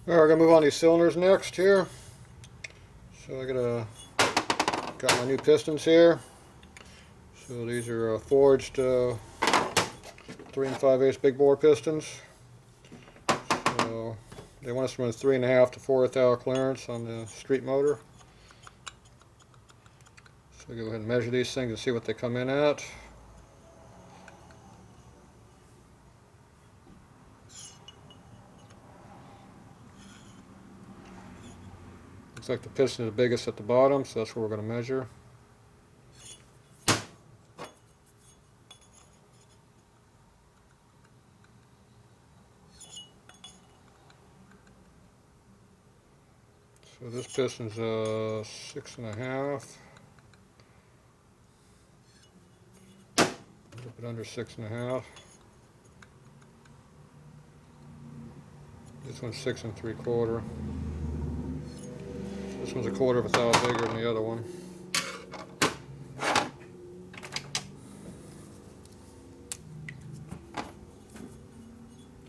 Alright, we're gonna move on to these cylinders next here. So I got my new pistons here. So these are forged 3 5/8 big bore pistons. So they want us to run 3.5 to 4 thou clearance on the street motor. So go ahead and measure these things and see what they come in at. Looks like the piston is the biggest at the bottom, so that's where we're going to measure. So this piston's 6.5. A little bit under 6.5. This one's 6 3/4. This one's 1/4 thou bigger than the other one.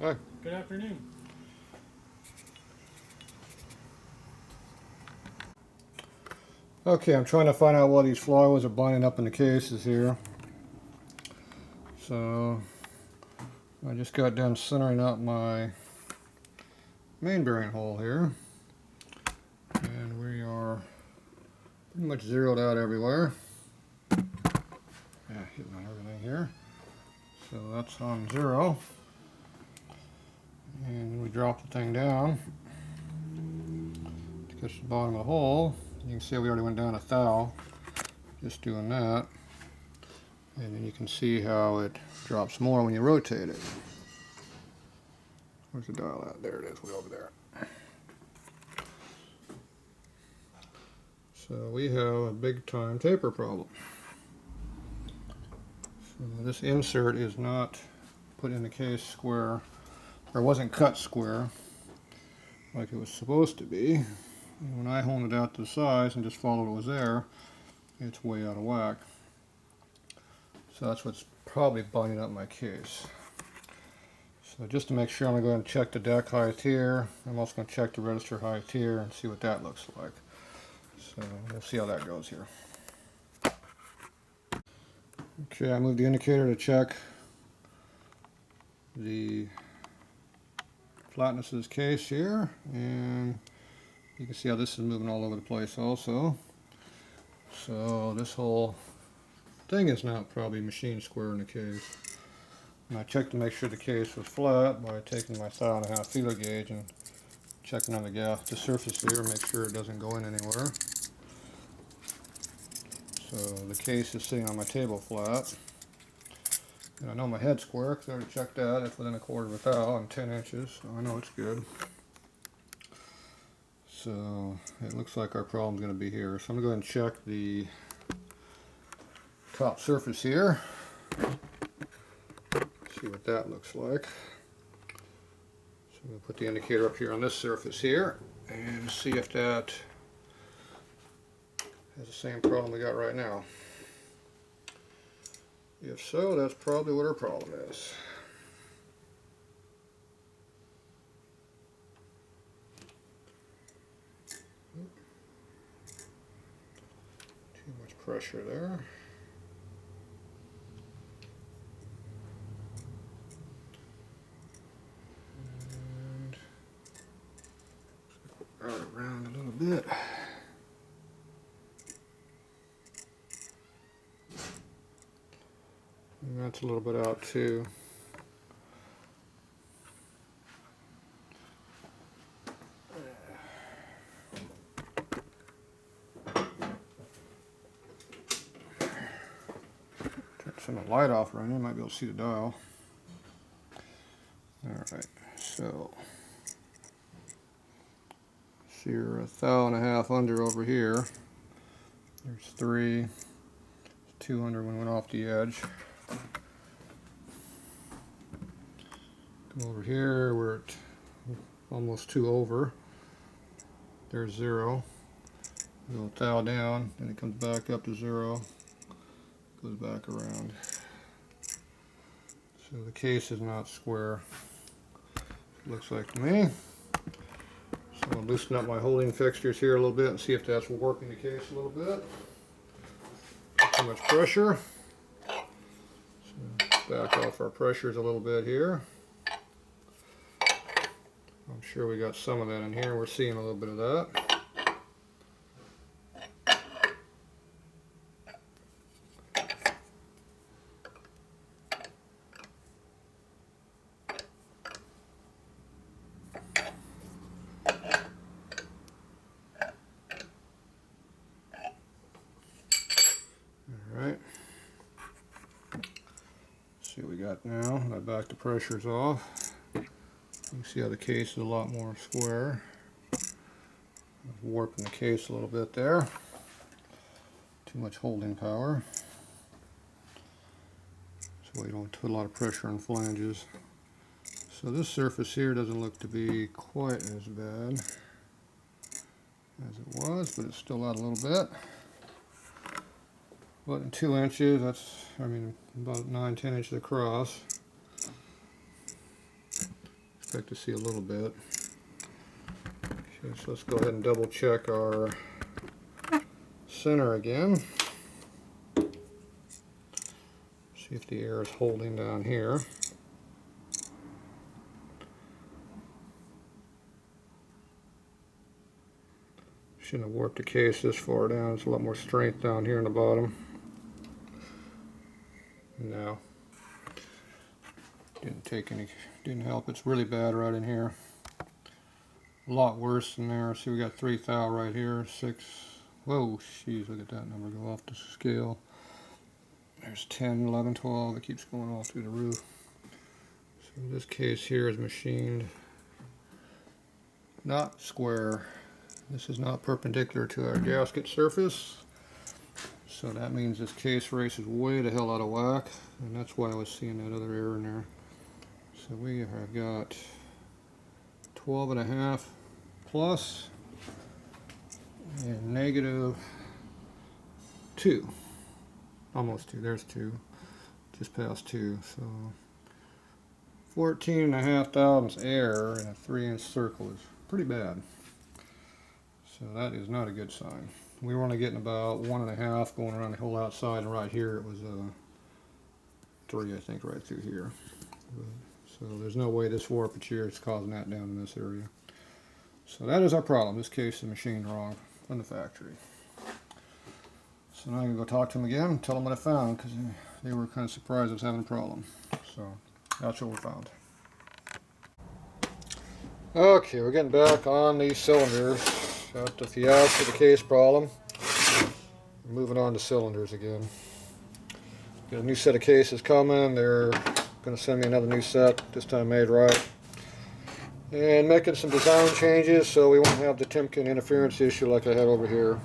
Hi. Good afternoon. Okay, I'm trying to find out what these flywheels are binding up in the cases here. So I just got done centering up my main bearing hole here, and we are pretty much zeroed out everywhere. Yeah, hitting on everything here. So that's on 0. And we drop the thing down to get to the bottom of the hole. You can see we already went down 1 thou just doing that. And then you can see how it drops more when you rotate it. Where's the dial at? There it is, way over there. So we have a big time taper problem. So this insert is not put in the case square, or wasn't cut square like it was supposed to be. And when I honed it out to the size and just followed what was there, it's way out of whack. So that's what's probably binding up my case. So just to make sure, I'm going to go ahead and check the deck height here. I'm also going to check the register height here and see what that looks like. So we'll see how that goes here. Okay, I moved the indicator to check the flatness of this case here, and you can see how this is moving all over the place also. So this whole thing is now probably machine square in the case. And I checked to make sure the case was flat by taking my 1 1/2 feeler gauge and checking on the surface here, make sure it doesn't go in anywhere. So the case is sitting on my table flat. And I know my head's square because I already checked that. It's within 1/4 thou and 10 inches, so I know it's good. So it looks like our problem's going to be here. So I'm going to go ahead and check the top surface here. See what that looks like. So I'm going to put the indicator up here on this surface here and see if that has the same problem we got right now. If so, that's probably what our problem is. Too much pressure there. And route it around a little bit. And that's a little bit out too. Turn the light off right now, might be able to see the dial. Alright, so you're 1 1/2 thou under over here. There's 3. 200 when we went off the edge. Come over here, we're at almost 2 over. There's 0. Go thou down, and it comes back up to 0. Goes back around. So the case is not square, looks like to me. I'm going to loosen up my holding fixtures here a little bit and see if that's warping the case a little bit. Too much pressure. So back off our pressures a little bit here. I'm sure we got some of that in here. We're seeing a little bit of that. Alright. See what we got now. I back the pressures off. You can see how the case is a lot more square. Warping the case a little bit there. Too much holding power. So we don't put a lot of pressure on flanges. So this surface here doesn't look to be quite as bad as it was, but it's still out a little bit. But in 2 inches, that's, I mean, about 9-10 inches across. Expect to see a little bit. Okay, so let's go ahead and double check our center again. See if the air is holding down here. Shouldn't have warped the case this far down. There's a lot more strength down here in the bottom. No. Didn't help. It's really bad right in here. A lot worse than there. See, we got 3 thou right here. 6. Whoa, jeez, look at that number go off the scale. There's 10, 11, 12. It keeps going all through the roof. So this case here is machined not square. This is not perpendicular to our gasket surface. So that means this case race is way the hell out of whack. And that's why I was seeing that other error in there. So we have got 12.5 plus and negative 2. Almost 2. There's 2. Just past 2. So 14.5 thousandths error in a 3-inch circle is pretty bad. So that is not a good sign. We were only getting about 1.5 going around the whole outside, and right here it was 3, I think, right through here. So there's no way this warpage here is causing that down in this area. So that is our problem. This case is machined wrong from the factory. So now I'm going to go talk to them again and tell them what I found, because they were kind of surprised I was having a problem. So that's what we found. Okay, we're getting back on these cylinders. Got the fiasco, the case problem. We're moving on to cylinders again. Got a new set of cases coming. They're going to send me another new set, this time made right. And making some design changes so we won't have the Timken interference issue like I had over here.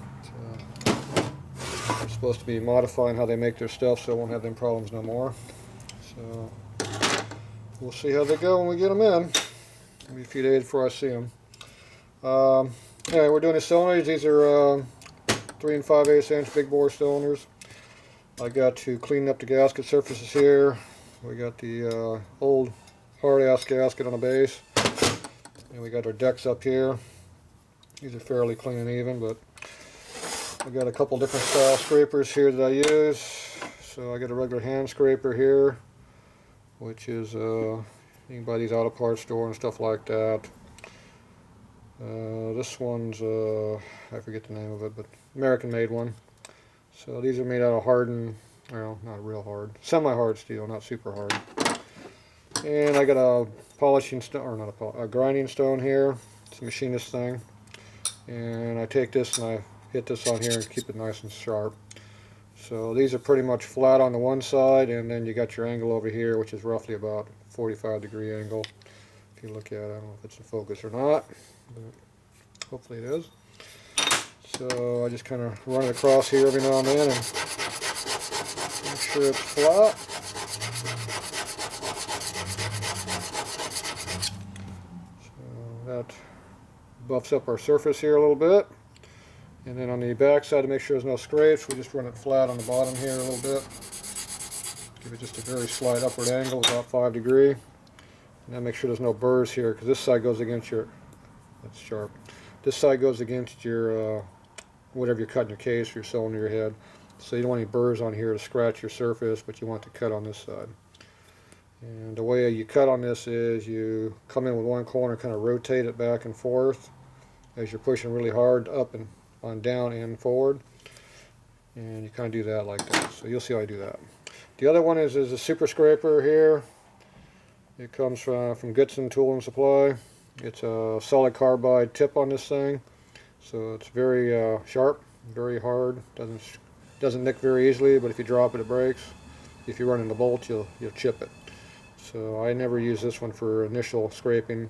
They're supposed to be modifying how they make their stuff so I won't have them problems no more. So we'll see how they go when we get them in. Maybe a few days before I see them. Anyway, we're doing the cylinders. These are 3 5/8 inch big bore cylinders. I got to clean up the gasket surfaces here. We got the old hard-ass gasket on the base. And we got our decks up here. These are fairly clean and even, but I got a couple different style scrapers here that I use. So I got a regular hand scraper here, which is, you can buy these auto parts store and stuff like that. This one's, I forget the name of it, but American made one. So these are made out of hardened, well, not real hard, semi-hard steel, not super hard. And I got a polishing stone, or not a grinding stone here. It's a machinist thing. And I take this and I hit this on here and keep it nice and sharp. So these are pretty much flat on the one side, and then you got your angle over here, which is roughly about 45-degree angle. If you look at it, I don't know if it's in focus or not, but hopefully it is. So I just kind of run it across here every now and then and make sure it's flat. So that buffs up our surface here a little bit. And then on the back side, to make sure there's no scrapes, we just run it flat on the bottom here a little bit. Give it just a very slight upward angle, about 5 degrees. And then make sure there's no burrs here, because this side goes against your That's sharp. This side goes against your whatever you're cutting your case or your cylinder your head. So you don't want any burrs on here to scratch your surface, but you want to cut on this side. And the way you cut on this is you come in with one corner, kind of rotate it back and forth as you're pushing really hard up and on down and forward. And you kind of do that like that. So you'll see how I do that. The other one is a super scraper here. It comes from Goodson Tool and Supply. It's a solid carbide tip on this thing. So it's very sharp, very hard. Doesn't nick very easily, but if you drop it, it breaks. If you run into bolts, you'll chip it. So I never use this one for initial scraping.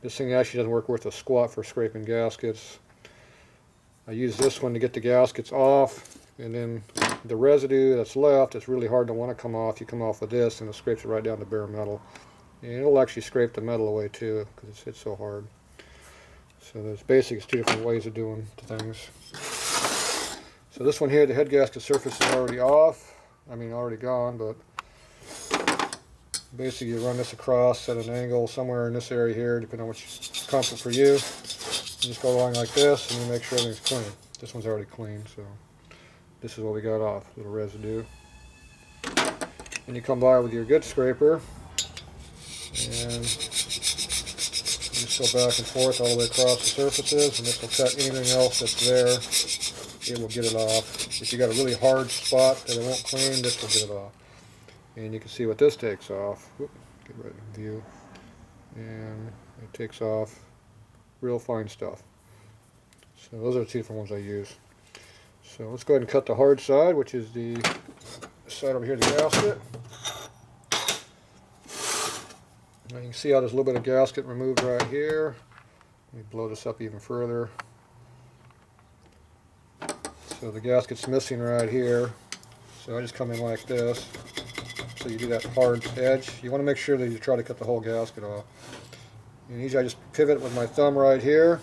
This thing actually doesn't work worth a squat for scraping gaskets. I use this one to get the gaskets off, and then the residue that's left, it's really hard to want to come off. You come off with this and it scrapes it right down to bare metal. And it'll actually scrape the metal away too, because it's so hard. So there's basically 2 different ways of doing things. So this one here, the head gasket surface is already off. I mean already gone, but basically you run this across at an angle somewhere in this area here, depending on what's comfort for you. You just go along like this and you make sure everything's clean. This one's already clean, so this is what we got off, a little residue. And you come by with your good scraper and just go back and forth all the way across the surfaces, and this will cut anything else that's there. It will get it off. If you got a really hard spot that it won't clean, this will get it off. And you can see what this takes off. Whoop, get right in view. And it takes off real fine stuff. So those are the 2 different ones I use. So let's go ahead and cut the hard side, which is the side over here, the gasket. Now you can see how there's a little bit of gasket removed right here. Let me blow this up even further. So the gasket's missing right here. So I just come in like this. So you do that hard edge. You want to make sure that you try to cut the whole gasket off. And usually I just pivot with my thumb right here.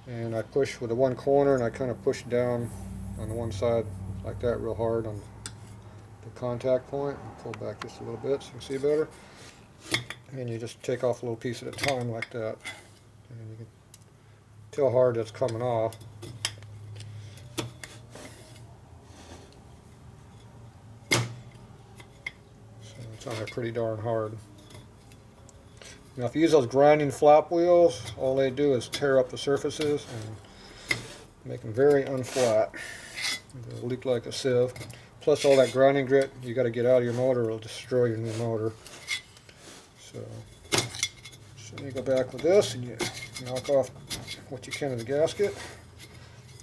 And I push with the one corner, and I kind of push down on the one side like that real hard on the contact point. Pull back just a little bit so you can see better. And you just take off a little piece at a time like that. And you can tell how hard that's coming off. So it's on there pretty darn hard. Now if you use those grinding flap wheels, all they do is tear up the surfaces and make them very unflat. They'll leak like a sieve. Plus all that grinding grit you got to get out of your motor, it'll destroy your new motor. So you go back with this and you knock off what you can of the gasket,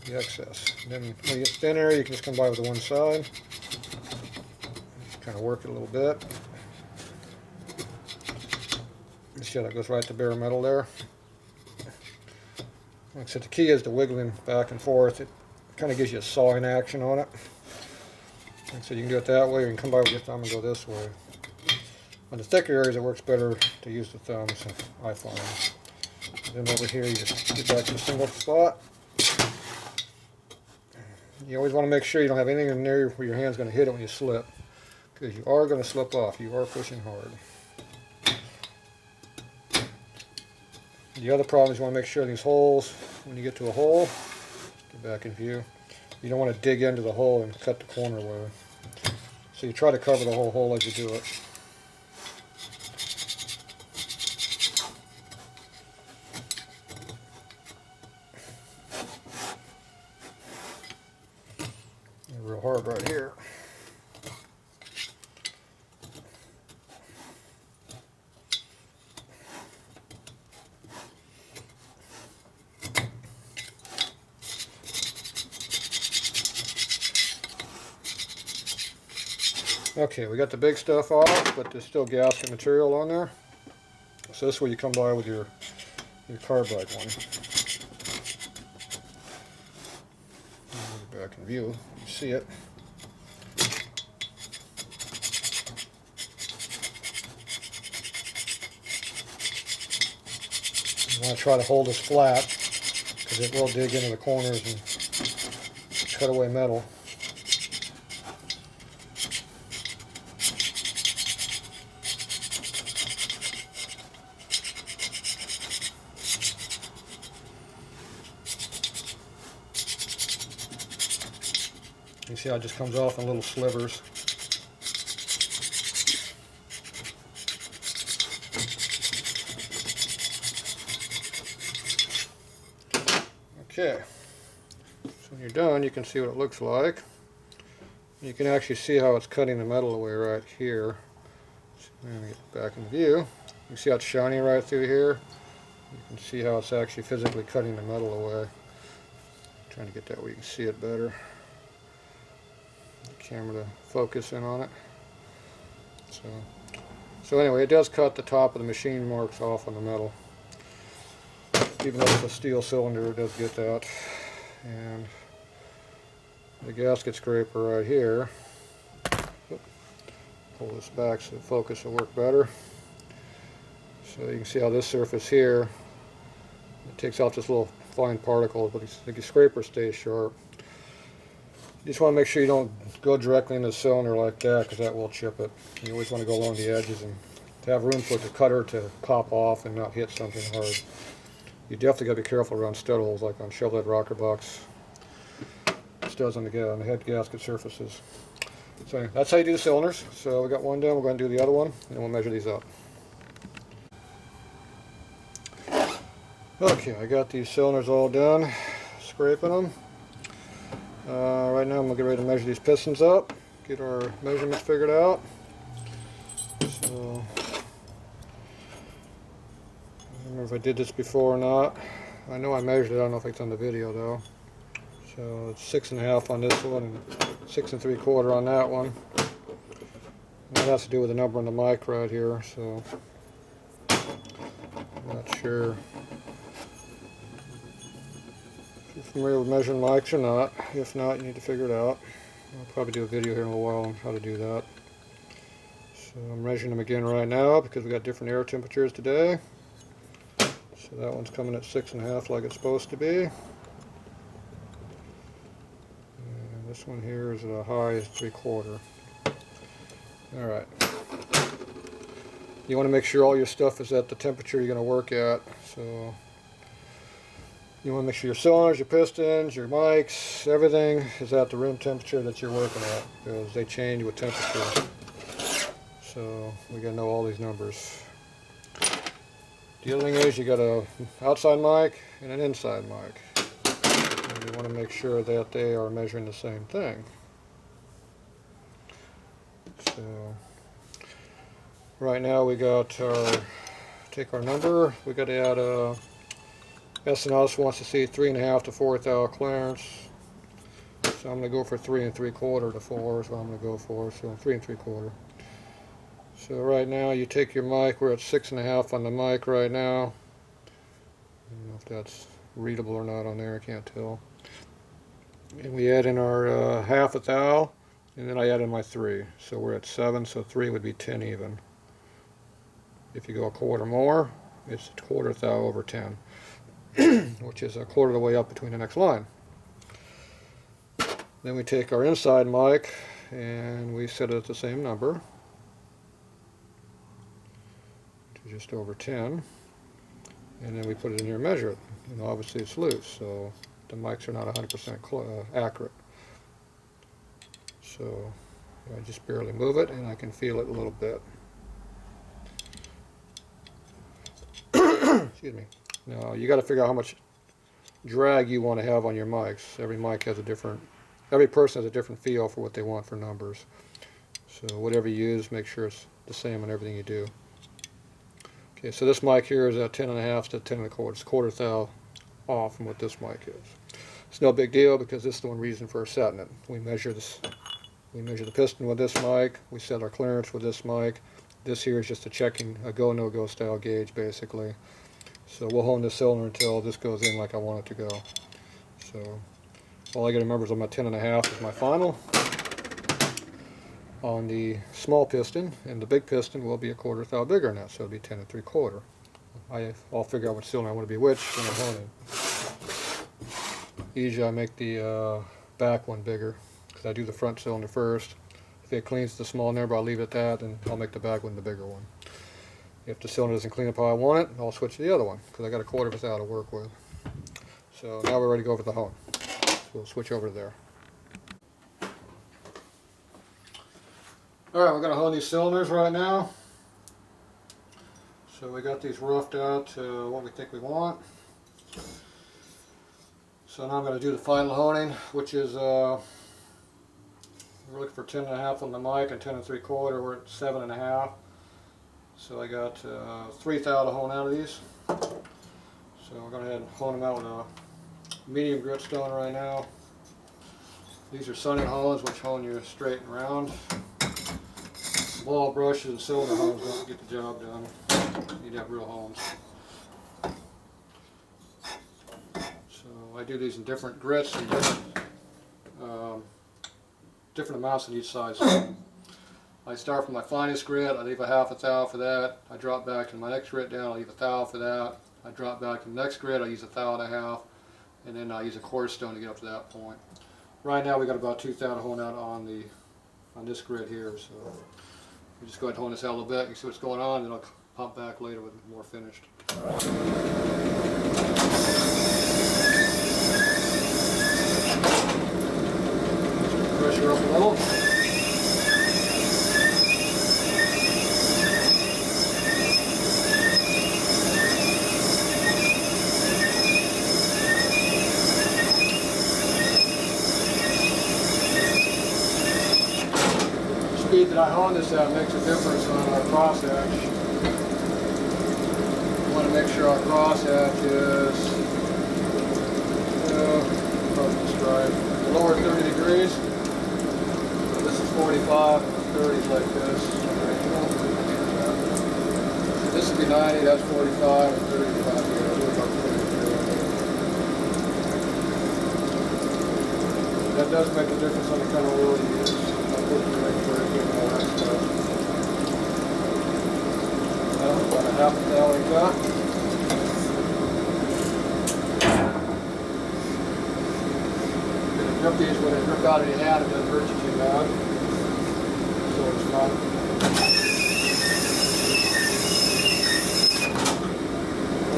the excess. And then when you get thinner, you can just come by with the one side. Just kind of work it a little bit. See how that goes right to bare metal there. Like I said, the key is the wiggling back and forth. It kind of gives you a sawing action on it. Like I said, you can do it that way, or you can come by with your thumb and go this way. On the thicker areas, it works better to use the thumbs, I find. And then over here, you just get back to a single spot. You always want to make sure you don't have anything in there where your hand's going to hit it when you slip, because you are going to slip off. You are pushing hard. The other problem is you want to make sure these holes, when you get to a hole, get back in view, you don't want to dig into the hole and cut the corner away. So you try to cover the whole hole as you do it. Real hard right here. Okay, we got the big stuff off, but there's still gasket material on there. So this is where you come by with your carbide one. Back in view, you see it. You want to try to hold this flat, because it will dig into the corners and cut away metal. You see how it just comes off in little slivers. Okay, so when you're done, you can see what it looks like. You can actually see how it's cutting the metal away right here. So I'm going to get back in view. You see how it's shining right through here? You can see how it's actually physically cutting the metal away. I'm trying to get that where you can see it better. The camera to focus in on it. So anyway, it does cut the top of the machine marks off on the metal. Even though it's a steel cylinder, it does get that. And the gasket scraper right here. Pull this back so the focus will work better. So you can see how this surface here, it takes out this little fine particle, but the scraper stays sharp. You just want to make sure you don't go directly into the cylinder like that, because that will chip it. You always want to go along the edges and to have room for the cutter to pop off and not hit something hard. You definitely got to be careful around stud holes, like on Shovelhead rocker box studs on the head gasket surfaces. So anyway, that's how you do the cylinders. So we got one done, we're going to do the other one, and then we'll measure these up. Okay, I got these cylinders all done, scraping them. Right now I'm going to get ready to measure these pistons up, get our measurements figured out. So, I don't remember if I did this before or not. I know I measured it, I don't know if it's on the video though. So it's 6.5 on this one and 6 3/4 on that one. And that has to do with the number on the mic right here, so I'm not sure if you're familiar with measuring mics or not. If not, you need to figure it out. I'll probably do a video here in a little while on how to do that. So I'm measuring them again right now because we got different air temperatures today. So that one's coming at 6.5 like it's supposed to be. And this one here is at a high as 3/4. Alright. You want to make sure all your stuff is at the temperature you're going to work at. So you want to make sure your cylinders, your pistons, your mics, everything is at the room temperature that you're working at, because they change with temperature. So we got to know all these numbers. The other thing is you got an outside mic and an inside mic. And you want to make sure that they are measuring the same thing. So right now we got take our number, we got to add S&S wants to see 3.5 to 4 thou clearance. So I'm going to go for 3 3/4 to 4 is what I'm going to go for. So 3 3/4. So right now you take your mic, we're at 6.5 on the mic right now. I don't know if that's readable or not on there, I can't tell. And we add in our 1/2 thou, and then I add in my 3. So we're at 7, so 3 would be 10 even. If you go 1/4 more, it's 1/4 thou over 10. Which is 1/4 of the way up between the next line. Then we take our inside mic and we set it at the same number to just over 10, and then we put it in here and measure it. And obviously it's loose, so the mics are not 100% accurate. So I just barely move it and I can feel it a little bit. Excuse me. Now you got to figure out how much drag you want to have on your mics. Every mic has a different, every person has a different feel for what they want for numbers. So whatever you use, make sure it's the same on everything you do. Okay, so this mic here is at 10.5 to 10 1/4. It's 1/4 thou off from what this mic is. It's no big deal because this is the one reason for setting it. We measure this. We measure the piston with this mic. We set our clearance with this mic. This here is just a checking, a go no go style gauge basically. So we'll hone this cylinder until this goes in like I want it to go. So all I got to remember is I'm at 10.5 is my final on the small piston, and the big piston will be 1/4 thou bigger than that, so it'll be 10 3/4. I'll figure out which cylinder I want to be which when I'm honing. Usually I make the back one bigger because I do the front cylinder first. If it cleans the small number, I'll leave it at that, and I'll make the back one the bigger one. If the cylinder doesn't clean up how I want it, I'll switch to the other one because I got 1/4 thou to work with. So now we're ready to go over the hone. So we'll switch over there. Alright, we're going to hone these cylinders right now. So we got these roughed out to what we think we want. So now I'm going to do the final honing, which is we're looking for 10.5 on the mic and 10 3/4. We're at 7.5. So I got 3 thou to hone out of these. So we're going to go ahead and hone them out with a medium grit stone right now. These are sunning hones, which hone you straight and round. Ball brushes and cylinder hones don't get the job done. You need to have real hones. So I do these in different grits and different amounts in each size. I start from my finest grit, I leave a 1/2 thou for that. I drop back to my next grit down, I leave a thou for that. I drop back to the next grit, I use a 1.5 thou, and then I use a quarter stone to get up to that point. Right now we got about 2 thou to hone out on this grit here, so we just go ahead and hone this out a little bit. You see what's going on, and I'll pump back later with more finished. Pressure up a little. The speed that I hone this at makes a difference on our crosshatch. We want to make sure our crosshatch is lower 30 degrees. So this is 45, and 30 is like this. So this would be 90, that's 45, and 35 here. That does make a difference on the kind of oil you use. About a 1/2 thou like that. Grip these when they grip out of your hand, it doesn't hurt you too bad. So it's fun.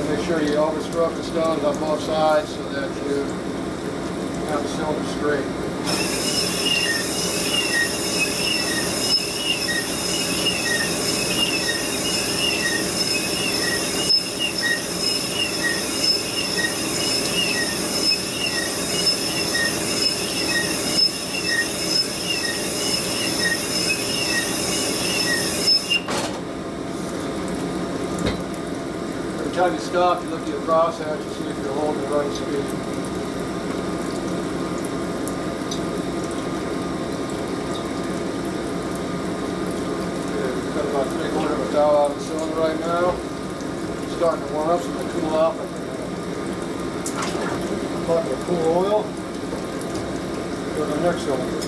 Make sure you overstroke the stones on both sides so that you have the cylinder straight. Every time you stop, you look at your crosshatch to see if you're holding the right speed. Okay, we've got about 3/4 of a thou out of the cylinder right now. It's starting to warm up, so I'm going to cool off. I'm going to cool oil. Go to the next cylinder.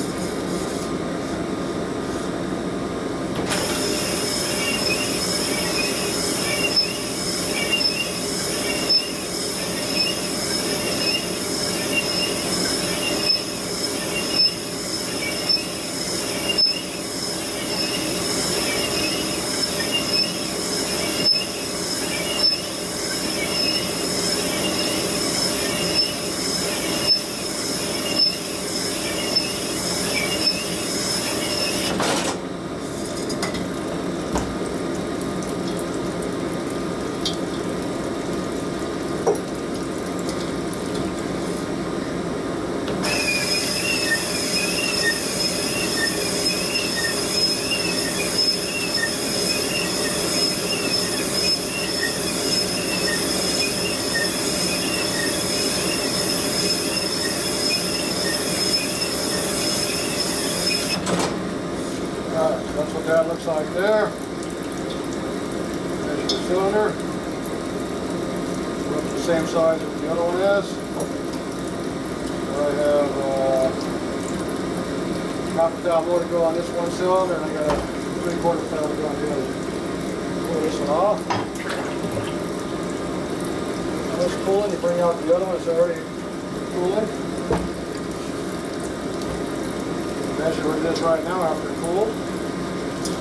That's what that looks like there. There's your cylinder. Look the same size as the other one is. I have 1/2 thou more to go on this one cylinder, and I got a 3/4 thou to go on the other. Pull this one off. Now it's cooling. You bring out the other one. It's already cooling. Measure what it is right now after it cooled.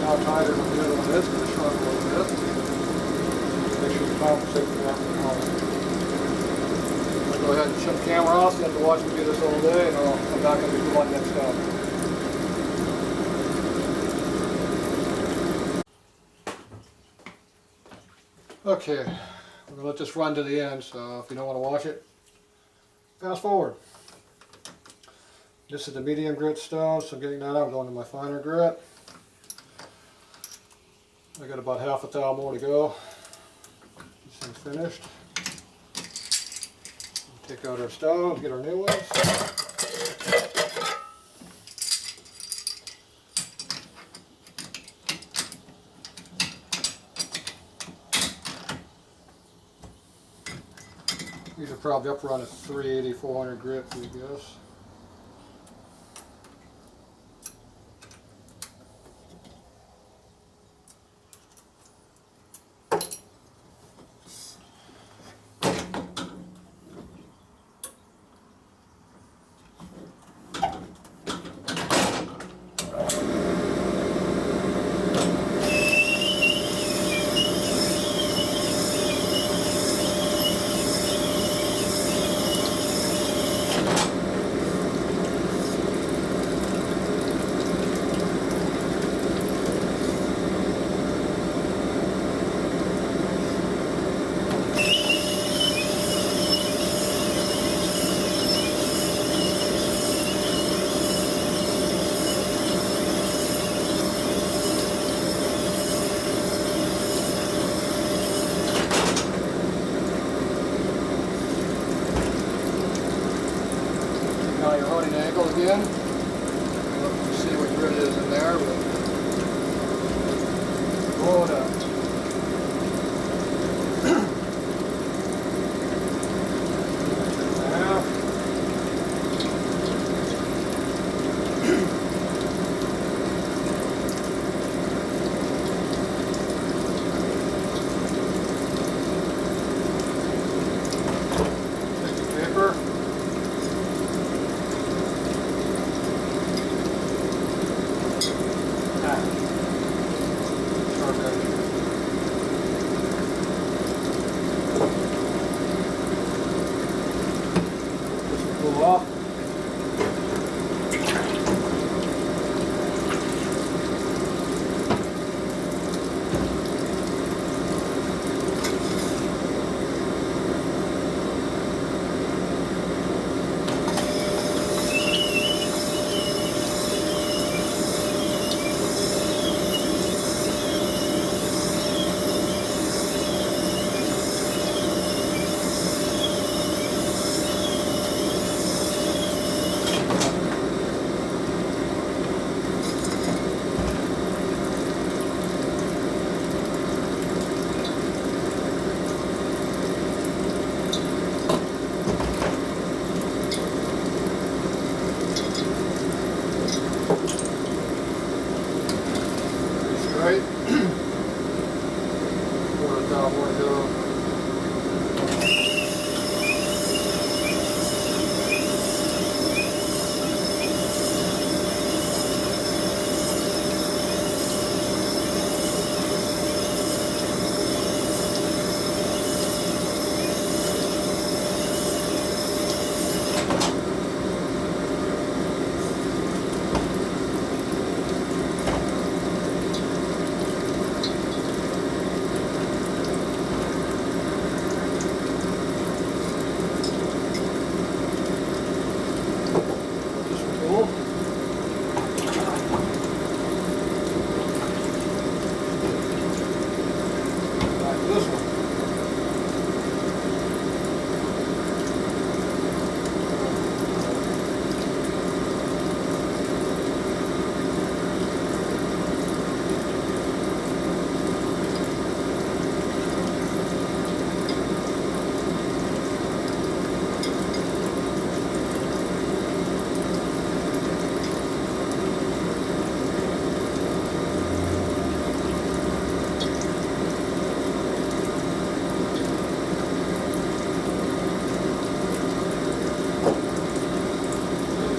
How tighter than the other one is, because it shrunk a little bit. Make sure you compensate for that. I'll go ahead and shut the camera off, so you have to watch me do this all day, and I'll come back and do one next time. Okay, we're going to let this run to the end, so if you don't want to watch it, fast forward. This is the medium grit stone, so getting that out, I'm going to my finer grit. I got about half a thou more to go. This thing's finished. Take out our stones, get our new ones. These are probably up around a 380, 400 grit, I guess. Again. Look to see what grit is in there, but blow it up.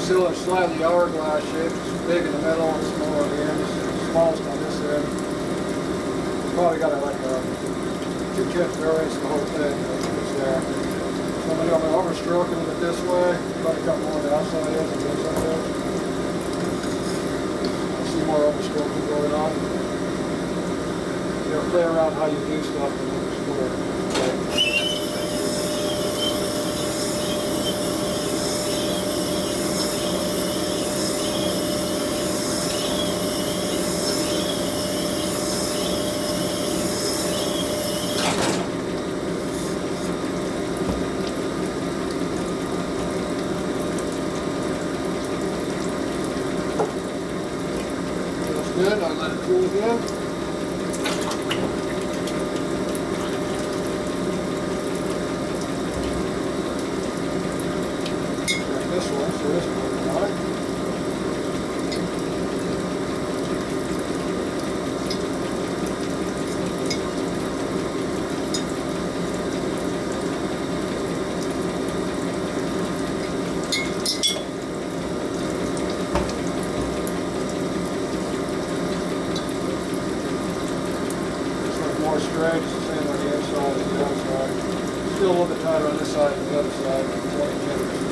Still a slightly hourglass shape. It's big in the middle and small on the ends. Smallest on this end. Probably got like a 2/10 variance the whole thing. It's there. So I'm going to overstroke it this way. Try to cut more on the outside edge and the inside edge. I see more overstroking going on. You know, play around how you do stuff and overstroke. Good, I'll let it cool again. Check this one, so this one's all right. More straight, it's the same on the inside as the outside. Still a little bit tighter on this side than the other side. More generous.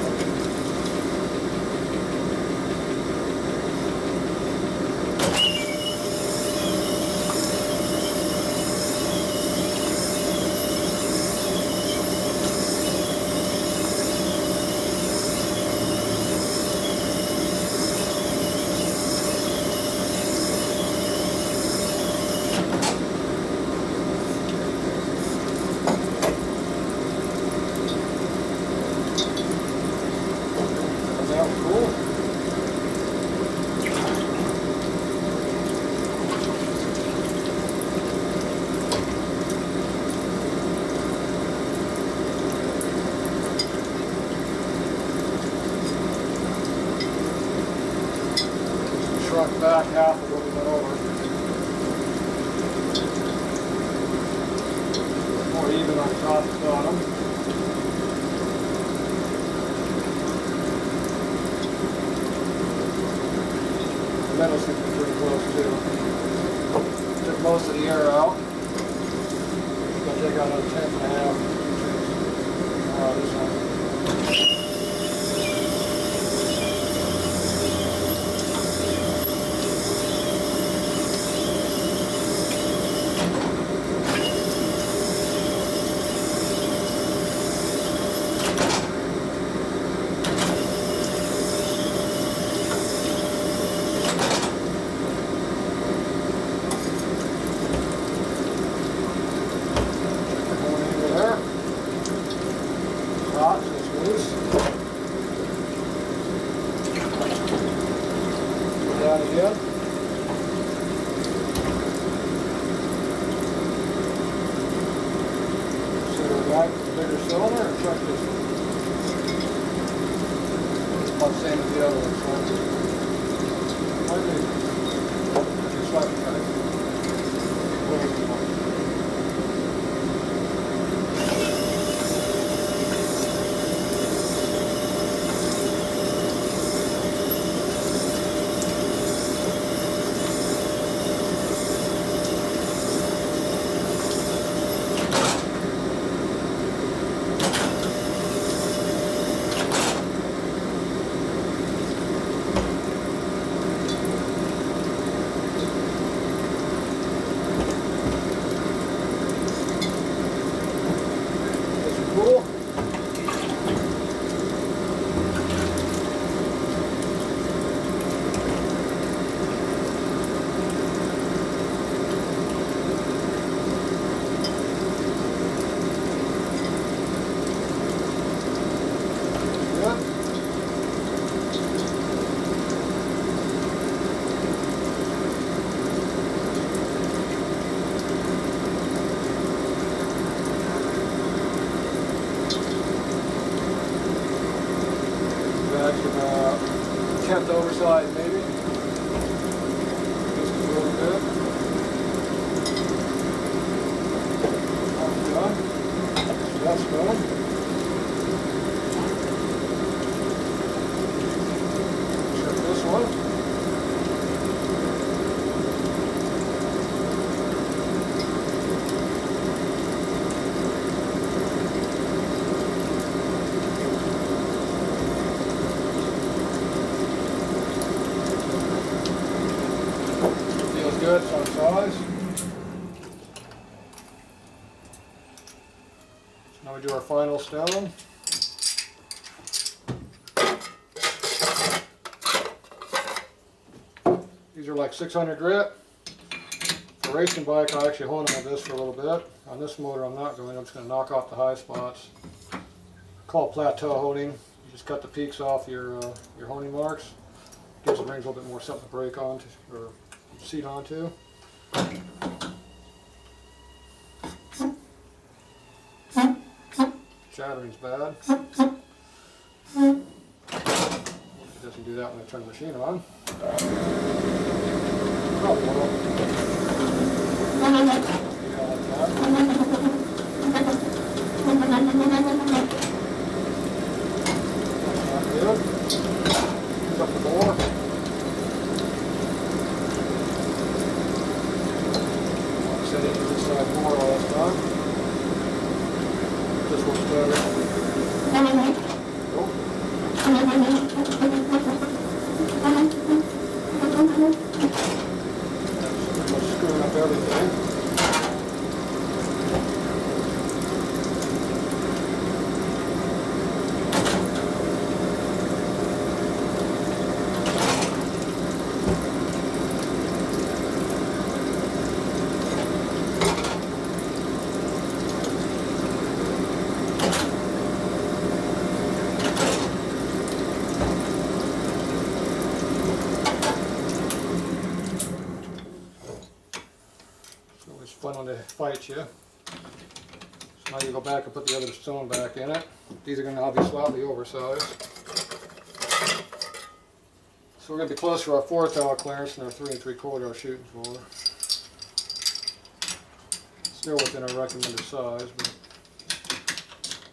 Shrunk back half of what we went over. More even on top and bottom. The metal seems to be pretty close too. Took most of the air out. Gonna take out another 10.5. This one. Down again. So we're back to the bigger cylinder and check this one. It's about the same as the other one, so might be slightly tight. Cool. Kept oversized maybe. Just a little bit. That's done. So that's done. Check this one. Good, it's on size. Now we do our final stone. These are like 600 grit. For racing bike, I actually hone them with this for a little bit. On this motor, I'm not going. I'm just going to knock off the high spots. Called plateau honing. You just cut the peaks off your honing marks. Gives the rings a little bit more something to break onto or seat onto. Shattering's bad. It doesn't do that when I turn the machine on. Probably will. Good. Use up the bore. Set it to this side more last time. This one's better. Nope. That's screwing up everything. Fun when they fight you. So now you go back and put the other stone back in it. These are going to all be slightly oversized. So we're going to be close to our 4th hour clearance than our 3 3/4 hour shooting for. Still within our recommended size, but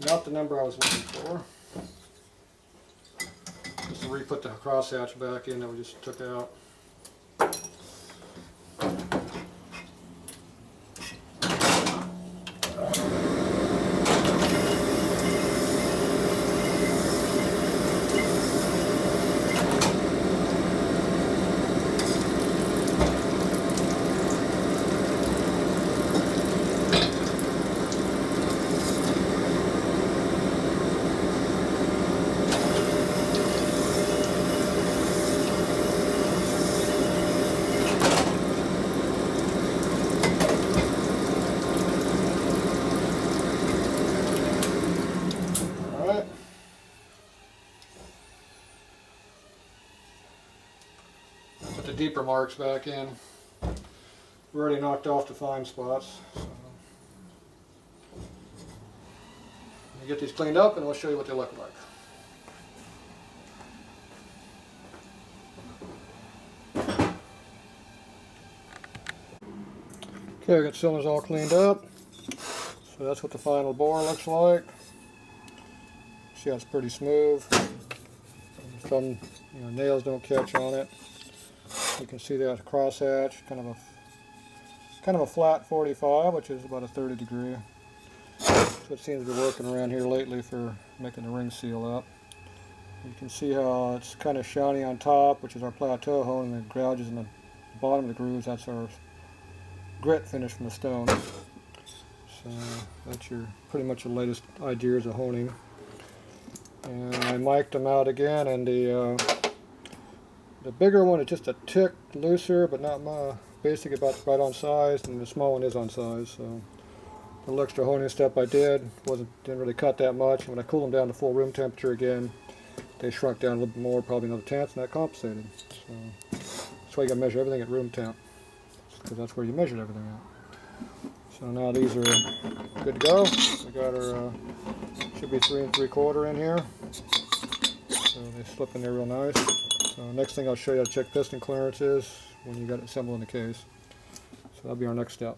not the number I was looking for. Just to re-put the crosshatch back in that we just took out. Put the deeper marks back in. We already knocked off the fine spots. So we'll get these cleaned up and we'll show you what they look like. Okay, we got cylinders all cleaned up. So that's what the final bore looks like. See how it's pretty smooth. Some nails don't catch on it. You can see that crosshatch, kind of a flat 45, which is about a 30 degree. So it seems to be working around here lately for making the ring seal up. You can see how it's kind of shiny on top, which is our plateau hole, and the gouges in the bottom of the grooves, that's our grit finish from the stone. So that's pretty much the latest ideas of honing. And I mic'd them out again, and the bigger one is just a tick looser, but not basically about right on size, and the small one is on size. So the little extra honing step I didn't really cut that much. And when I cooled them down to full room temperature again, they shrunk down a little bit more, probably another tenth, and that compensated. So that's why you got to measure everything at room temp, because that's where you measured everything at. So now these are good to go. We got our should be 3 3/4 in here. So they slip in there real nice. So next thing I'll show you how to check piston clearances when you got it assembled in the case. So that'll be our next step.